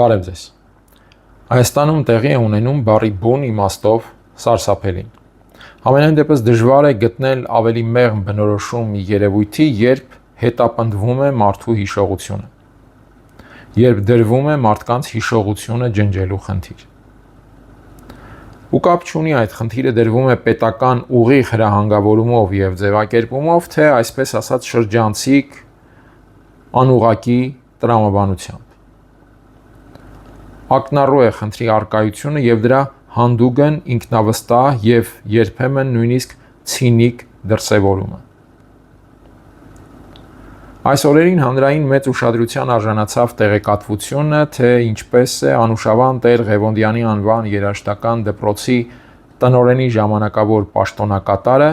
Բարև ձեզ։ Հայաստանում տեղի է ունենում բառի բուն իմաստով սարսափելին։ Համենայն դեպս դժվար է գտնել ավելի մեղմ բնորոշում մի երևույթի, երբ հետապնդվում է մարդու հիշողությունը, երբ դրվում է մարդկանց հիշողությունը ջնջելու խնդիր։ Ու կապ չունի այդ խնդիրը դրվում է պետական ուղիղ հրահանգավորումով և ձևակերպումով, թե այսպես ասած շրջանցիկ անուղղակի տրամաբանությամբ։ Ակնառու է խնդրի առկայությունը և դրա հանդուգն ինքնավստահ և երբեմն նույնիսկ ցինիկ դրսևորումը։ Այս օրերին հանրային մեծ ուշադրության արժանացավ տեղեկատվությունը, թե ինչպես է անուշավան Տեր Ղևոնդյանի անվան երաժշտական դպրոցի տնօրենի ժամանակավոր պաշտոնակատարը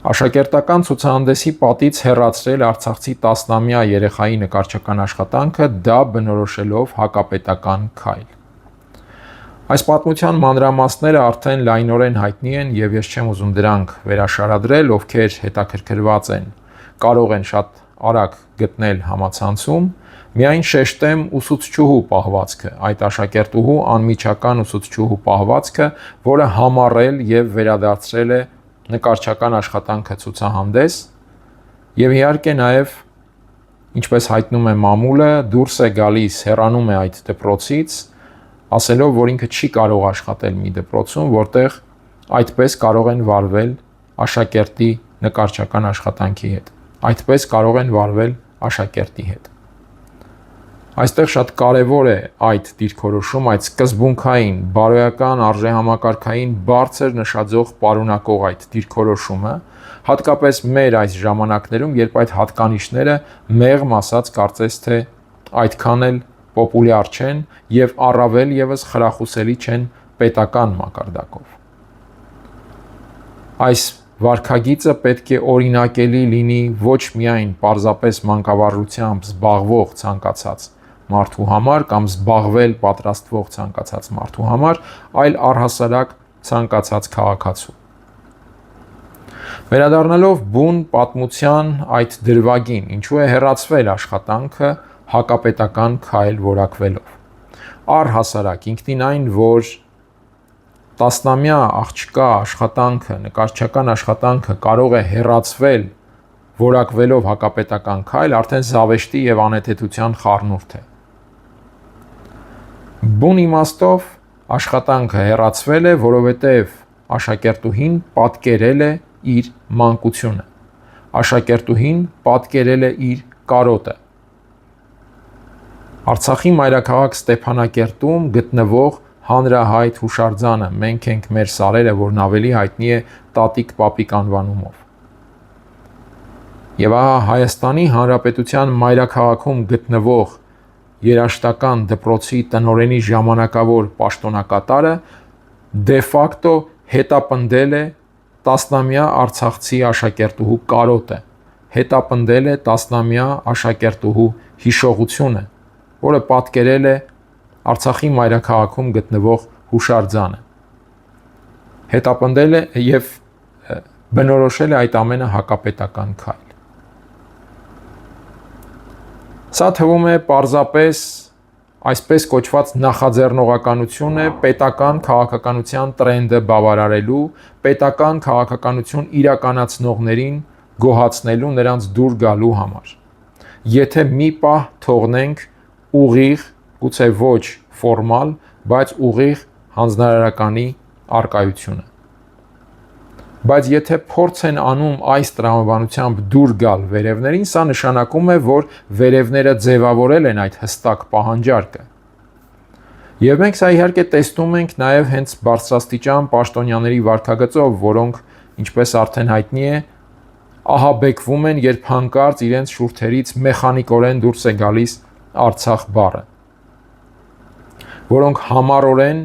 աշակերտական ցուցահանդեսի պատից հեռացրել արցախցի 10-ամյա երեխայի նկարչական աշխատանքը, դա բնորոշելով հակապետական քայլ։ Այս պատմության մանրամասները արդեն լայնորեն հայտնի են և ես չեմ ուզում դրանք վերաշարադրել, ովքեր հետաքրքրված են, կարող են շատ արագ գտնել համացանցում, միայն շեշտեմ ուսուցչուհու պահվածքը, այդ աշակերտուհու անմիջական ուսուցչուհու պահվածքը, որը համառել և վերադարձրել է նկարչական աշխատանքը ցուցահանդես, և իհարկե նաև, ինչպես հայտնում է մամուլը, դուրս է գալիս, հեռանում է այդ դպրոցից, ասելով, որ ինքը չի կարող աշխատել մի դպրոցում, որտեղ այդպես կարող են վարվել աշակերտի նկարչական աշխատանքի հետ, այդպես կարող են վարվել աշակերտի հետ։ Այստեղ շատ կարևոր է այդ դիրքորոշում, այդ սկզբունքային, բարոյական, արժեհամակարգային, բարձր նշաձող պարունակող այդ դիրքորոշումը, հատկապես մեր այս ժամանակներում, երբ այդ հատկանիշները մեղմ ասած կարծես թե այդքան էլ պոպուլյար չեն և առավել ևս խրախուսելի չեն պետական մակարդակով։ Այս վարքագիծը պետք է օրինակելի լինի ոչ միայն պարզապես մանկավարժությամբ զբաղվող ցանկացած մարդու համար կամ զբաղվել պատրաստվող ցանկացած մարդու համար, այլ առհասարակ ցանկացած քաղաքացու։ Վերադառնալով բուն պատմության այդ դրվագին, ինչու է հեռացվել աշխատանքը հակապետական քայլ որակվելով։ Առհասարակ ինքնին այն, որ 10-ամյա աղջկա աշխատանքը, նկարչական աշխատանքը կարող է հեռացվել որակվելով հակապետական քայլ, արդեն զավեշտի և անեթեթության խառնուրդ է։ Բուն իմաստով աշխատանքը հեռացվել է, որովհետև աշակերտուհին պատկերել է իր մանկությունը, աշակերտուհին պատկերել է իր կարոտը։ Արցախի մայրաքաղաք Ստեփանակերտում գտնվող հանրահայտ հուշարձանը «Մենք ենք, մեր սարերը», որն ավելի հայտնի է Տատիկ-պապիկ անվանումով։ Եվ ահա Հայաստանի Հանրապետության մայրաքաղաքում գտնվող երաժշտական դպրոցի տնօրենի ժամանակավոր պաշտոնակատարը դե ֆակտո հետապնդել է 10-ամյա արցախցի աշակերտուհու կարոտը, հետապնդել է 10-ամյա աշակերտուհու հիշողությունը, որը պատկերել է Արցախի մայրաքաղաքում գտնվող հուշարձանը, հետապնդել է և բնորոշել է այդ ամենը հակապետական քայլ։ Սա թվում է պարզապես այսպես կոչված նախաձեռնողականություն է պետական քաղաքականության տրենդը բավարարելու, պետական քաղաքականություն իրականացնողներին գոհացնելու, նրանց դուր գալու համար։ Եթե մի պահ թողնենք ուղիղ, գուցե ոչ ֆորմալ, բայց ուղիղ հանձնարարականի առկայությունը։ Բայց եթե փորձ են անում այս տրամաբանությամբ դուր գալ վերևներին, սա նշանակում է, որ վերևները ձևավորել են այդ հստակ պահանջարկը։ Եվ մենք սա իհարկե տեսնում ենք նաև հենց բարձրաստիճան պաշտոնյաների վարքագծով, որոնք, ինչպես արդեն հայտնի է, ահաբեկվում են, երբ հանկարծ իրենց շուրթերից մեխանիկորեն դուրս է գալիս Արցախ բառը, որոնք համառորեն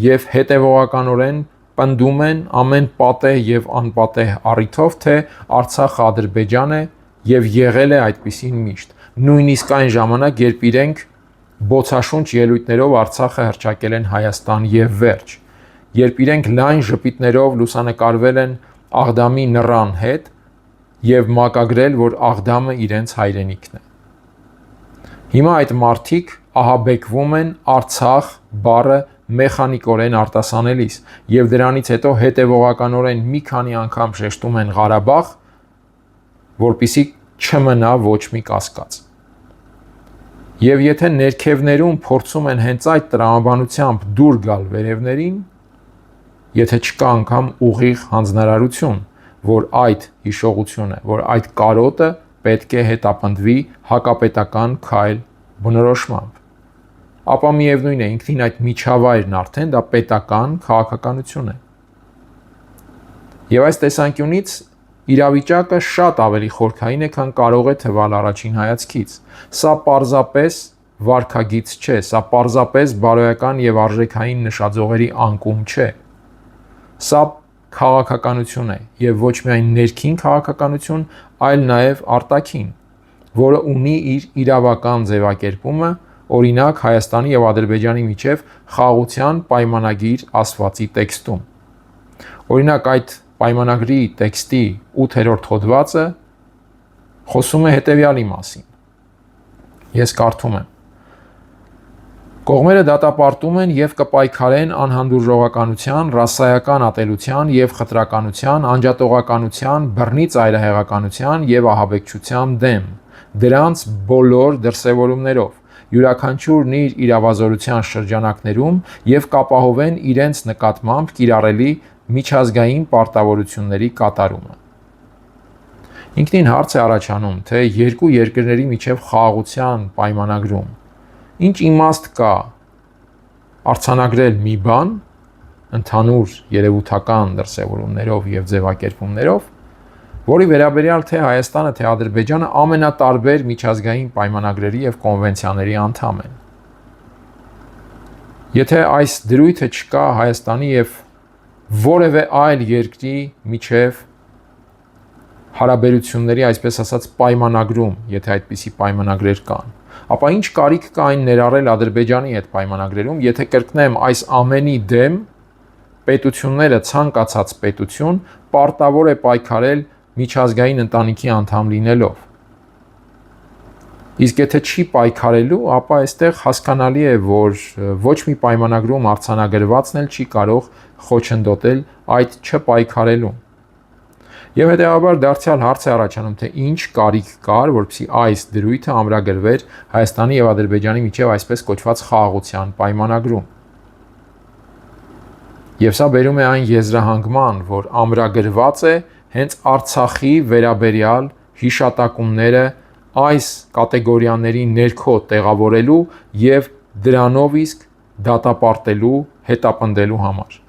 և հետևողականորեն պնդում են ամեն պատեհ և անպատեհ առիթով, թե Արցախը Ադրբեջան է և եղել է այդպիսին միշտ, նույնիսկ այն ժամանակ, երբ իրենք բոցաշունչ ելույթներով Արցախը հռչակել են Հայաստան և վերջ, երբ իրենք լայն ժպիտներով լուսանկարվել են Աղդամի նռան հետ և մակագրել, որ Աղդամը իրենց հայրենիքն է։ Հիմա այդ մարդիկ ահաբեկվում են Արցախ բառը մեխանիկորեն արտասանելիս եւ դրանից հետո հետեւողականորեն մի քանի անգամ շեշտում են Ղարաբաղ, որպիսի չմնա ոչ մի կասկած։ Եվ եթե ներքևներում փորձում են հենց այդ տրամաբանությամբ դուր գալ վերևներին, եթե չկա անգամ ուղիղ հանձնարարություն, որ այդ հիշողությունը, որ այդ կարոտը պետք է հետապնդվի հակապետական քայլ բնորոշմամբ, ապա միևնույն է ինքնին այդ միջավայրն արդեն դա պետական քաղաքականություն է։ Եվ այս տեսանկյունից իրավիճակը շատ ավելի խորքային է, քան կարող է թվալ առաջին հայացքից։ Սա պարզապես վարքագիծ չէ, սա պարզապես բարոյական եւ արժեքային նշաձողերի անկում չէ։ Սա քաղաքականություն է եւ ոչ միայն ներքին քաղաքականություն, այլ նաեւ արտաքին, որը ունի իր իրավական ձևակերպումը, օրինակ Հայաստանի եւ Ադրբեջանի միջև խաղաղության պայմանագիր ասվածի տեքստում։ Օրինակ այդ պայմանագրի տեքստի 8-րդ հոդվածը խոսում է հետեւյալի մասին։ Ես կարդում եմ. Կողմերը դատապարտում են եւ կպայքարեն անհանդուրժողականության, ռասայական ատելության եւ խտրականության, անջատողականության, բռնի ծայրահեղականության եւ ահաբեկչության դեմ, դրանց բոլոր դրսևորումներով, յուրաքանչյուրն իր իրավազորության շրջանակներում եւ կապահովեն իրենց նկատմամբ կիրառելի միջազգային պարտավորությունների կատարումը։ Ինքնին հարց է առաջանում, թե երկու երկրների միջև խաղաղության պայմանագրում ինչ իմաստ կա արձանագրել մի բան ընդհանուր երևութական դրսևորումներով եւ ձևակերպումներով, որի վերաբերյալ թե Հայաստանը, թե Ադրբեջանը ամենատարբեր միջազգային պայմանագրերի եւ կոնվենցիաների անդամ են։ Եթե այս դրույթը չկա Հայաստանի եւ որևէ այլ երկրի միջև հարաբերությունների, այսպես ասած, պայմանագրում, եթե այդպիսի պայմանագրեր կան, ապա ինչ կարիք կա այն ներառել Ադրբեջանի հետ պայմանագրերում, եթե կրկնեմ այս ամենի դեմ պետությունները ցանկացած պետություն պարտավոր է պայքարել միջազգային ընտանիքի անդամ լինելով։ Իսկ եթե չի պայքարելու, ապա այստեղ հասկանալի է, որ ոչ մի պայմանագրում արձանագրվածն էլ չի կարող խոչընդոտել այդ չպայքարելուն։ Եվ հետեւաբար դարձյալ հարց է առաջանում, թե ինչ կարիք կար, որպեսզի այս դրույթը ամրագրվեր Հայաստանի եւ Ադրբեջանի միջև այսպես կոչված խաղաղության պայմանագրում։ Եվ սա բերում է այն եզրահանգման, որ ամրագրված է հենց Արցախի վերաբերյալ հիշատակումները այս կատեգորիաների ներքո տեղավորելու եւ դրանով իսկ դատապարտելու, հետապնդելու համար։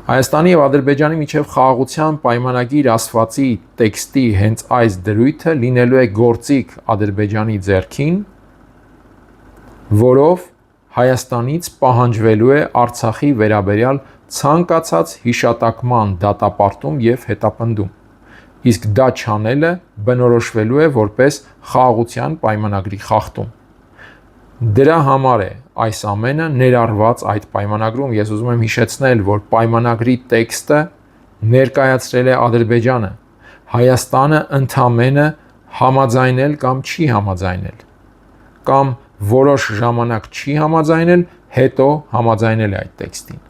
Հայաստանի եւ Ադրբեջանի միջև խաղաղության պայմանագիր ասվածի տեքստի հենց այս դրույթը լինելու է գործիք Ադրբեջանի ձեռքին, որով Հայաստանից պահանջվելու է Արցախի վերաբերյալ ցանկացած հիշատակման դատապարտում եւ հետապնդում։ Իսկ դա չանելը բնորոշվելու է որպես խաղաղության պայմանագրի խախտում։ Դրա համար է այս ամենը ներառված այդ պայմանագրում։ Ես ուզում եմ հիշեցնել, որ պայմանագրի տեքստը ներկայացրել է Ադրբեջանը, Հայաստանը ընդամենը համաձայնել կամ չի համաձայնել, կամ որոշ ժամանակ չի համաձայնել, հետո համաձայնել է այդ տեքստին։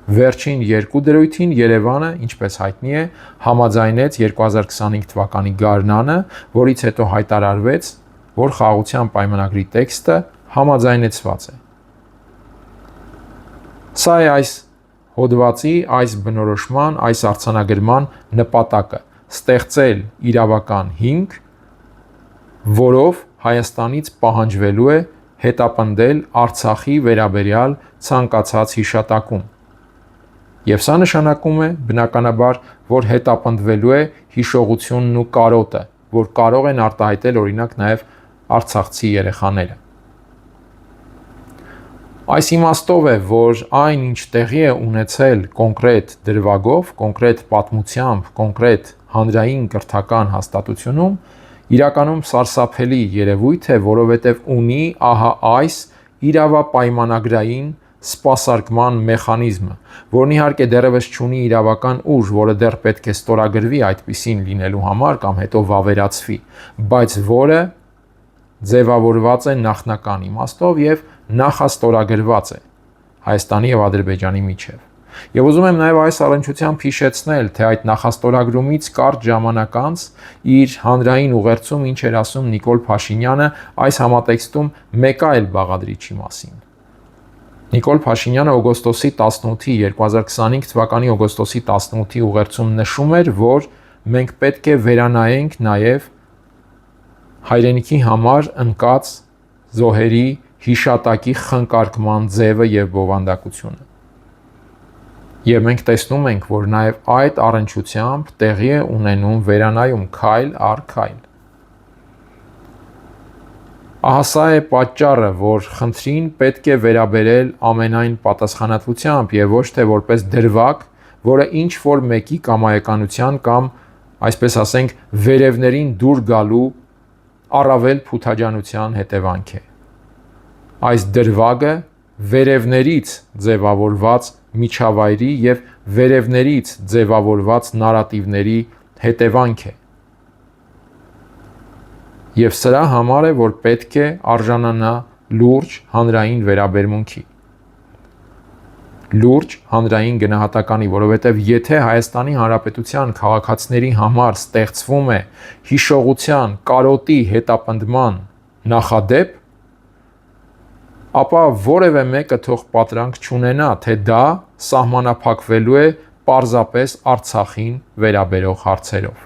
Վերջին երկու դրույթին Երևանը, ինչպես հայտնի է, համաձայնեց 2025 թվականի գարնանը, որից հետո հայտարարվեց, որ խաղաղության պայմանագրի տեքստը համաձայնեցված է։ Սա է այս հոդվածի, այս բնորոշման, այս արձանագրման նպատակը՝ ստեղծել իրավական հիմք, որով Հայաստանից պահանջվելու է հետապնդել Արցախի վերաբերյալ ցանկացած հիշատակում։ Եվ սա նշանակում է, բնականաբար, որ հետապնդվելու է հիշողությունն ու կարոտը, որ կարող են արտահայտել օրինակ նաև արցախցի երեխաները։ Այս իմաստով է, որ այն, ինչ տեղի է ունեցել կոնկրետ դրվագով, կոնկրետ պատմությամբ, կոնկրետ հանրային կրթական հաստատությունում, իրականում սարսափելի երևույթ է, որովհետև ունի ահա այս իրավապայմանագրային սպասարկման մեխանիզմը, որն իհարկե դեռևս չունի իրավական ուժ, որը դեռ պետք է ստորագրվի այդպիսին լինելու համար կամ հետո վավերացվի, բայց որը ձևավորված է նախնական իմաստով եւ նախաստորագրված է Հայաստանի եւ Ադրբեջանի միջև։ Եվ ուզում եմ նաև այս առնչությամբ հիշեցնել, թե այդ նախաստորագրումից կարճ ժամանակ անց իր հանրային ուղերձում ինչ էր ասում Նիկոլ Փաշինյանը այս համատեքստում մեկ այլ բաղադրիչի մասին։ Նիկոլ Փաշինյանը օգոստոսի 18-ի 2025 թվականի օգոստոսի 18-ի ուղերձում նշում էր, որ մենք պետք է վերանայենք նաև հայրենիքի համար ընկած զոհերի հիշատակի խնկարկման ձևը եւ բովանդակությունը։ Եվ մենք տեսնում ենք, որ նաև այդ առնչությամբ տեղի է ունենում վերանայում քայլ առ քայլ։ Ահա սա է պատճառը, որ խնդրին պետք է վերաբերել ամենայն պատասխանատվությամբ եւ ոչ թե որպես դրվագ, որը ինչ որ մեկի կամայականության կամ, այսպես ասենք, վերևներին դուր գալու առավել փութաջանության հետևանք է։ Այս դրվագը վերևներից ձևավորված միջավայրի եւ վերևներից ձևավորված նարատիվների հետևանք է։ Եվ սրա համար է, որ պետք է արժանանա լուրջ հանրային վերաբերմունքի, լուրջ հանրային գնահատականի, որովհետև եթե Հայաստանի Հանրապետության քաղաքացիների համար ստեղծվում է հիշողության, կարոտի, հետապնդման նախադեպ, ապա որևէ մեկը թող պատրանք չունենա, թե դա սահմանափակվելու է պարզապես Արցախին վերաբերող հարցերով։